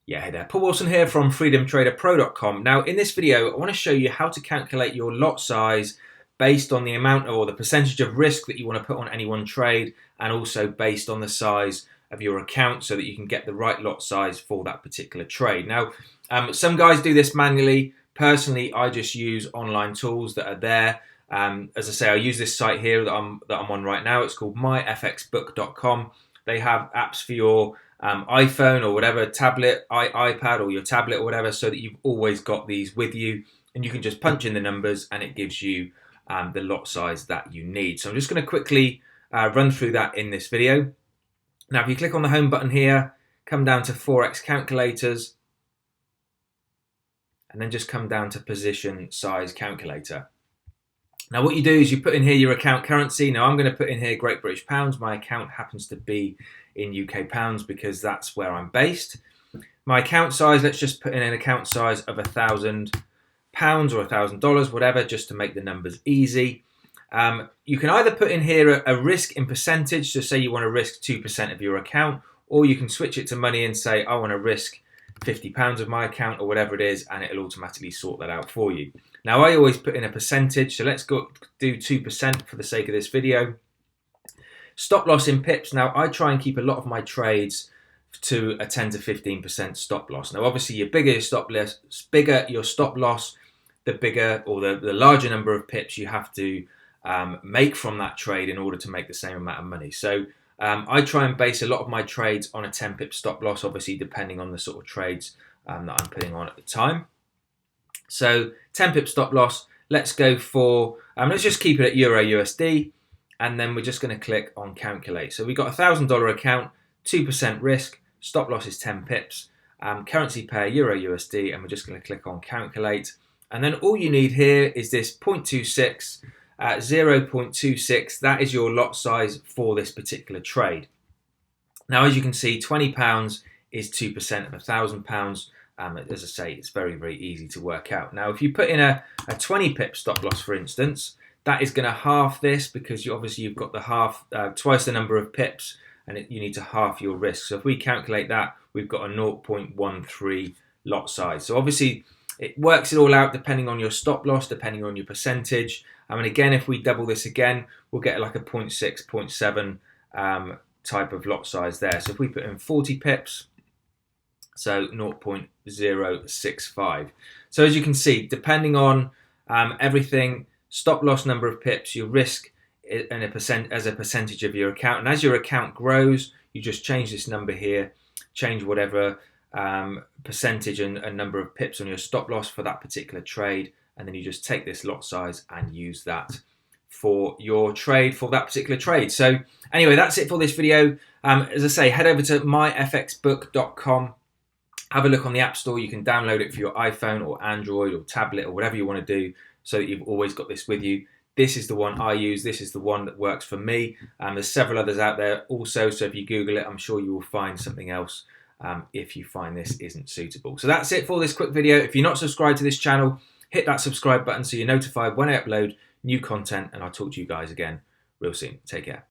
Yeah, hey there, Paul Wilson here from freedomtraderpro.com. Now, in this video, I want to show you how to calculate your lot size based on the amount or the percentage of risk that you want to put on any one trade, and also based on the size of your account so that you can get the right lot size for that particular trade. Now, some guys do this manually. Personally, I just use online tools that are there. As I say, I use this site here that I'm on right now. It's called myfxbook.com. They have apps for your iPhone or whatever, tablet, iPad or your tablet or whatever, so that you've always got these with you, and you can just punch in the numbers and it gives you the lot size that you need. So I'm just going to quickly run through that in this video. Now, if you click on the home button here, come down to Forex calculators, and then just come down to position size calculator. Now, what you do is you put in here your account currency. Now, I'm going to put in here Great British Pounds. My account happens to be in UK pounds because that's where I'm based. My account size, let's just put in an account size of £1,000 or $1,000, whatever, just to make the numbers easy. You can either put in here a risk in percentage, so say you want to risk 2% of your account, or you can switch it to money and say, I want to risk £50 of my account or whatever it is, and it'll automatically sort that out for you. Now, I always put in a percentage, so let's go do 2% for the sake of this video. Stop loss in pips. Now, I try and keep a lot of my trades to a 10 to 15% stop loss. Now, obviously, the bigger your stop loss, the bigger or the larger number of pips you have to make from that trade in order to make the same amount of money. So I try and base a lot of my trades on a 10 pip stop loss, obviously depending on the sort of trades that I'm putting on at the time. So 10 pip stop loss, let's go for, let's just keep it at Euro USD, and then we're just going to click on calculate. So we've got a $1,000 account, 2% risk, stop loss is 10 pips, currency pair Euro USD, and we're just going to click on calculate. And then all you need here is this 0.26, 0.26, that is your lot size for this particular trade. Now, as you can see, £20 is 2% of £1,000. As I say, it's very, very easy to work out. Now, if you put in a 20 pip stop loss, for instance, that is going to half this because you've got the twice the number of pips, and you need to half your risk. So if we calculate that, we've got a 0.13 lot size. So obviously, it works it all out depending on your stop loss, depending on your percentage. And again, if we double this again, we'll get like a 0.6, 0.7 type of lot size there. So if we put in 40 pips, so 0.065. So as you can see, depending on everything, stop loss number of pips, your risk as a percentage of your account. And as your account grows, you just change this number here, change whatever percentage and number of pips on your stop loss for that particular trade, and then you just take this lot size and use that for your trade for that particular trade. So anyway, that's it for this video. As I say, head over to myfxbook.com. Have a look on the App Store. You can download it for your iPhone or Android or tablet or whatever you want to do so that you've always got this with you. This is the one I use. This is the one that works for me. There's several others out there also, so if you Google it, I'm sure you will find something else if you find this isn't suitable. So that's it for this quick video. If you're not subscribed to this channel, hit that subscribe button so you're notified when I upload new content, and I'll talk to you guys again real soon. Take care.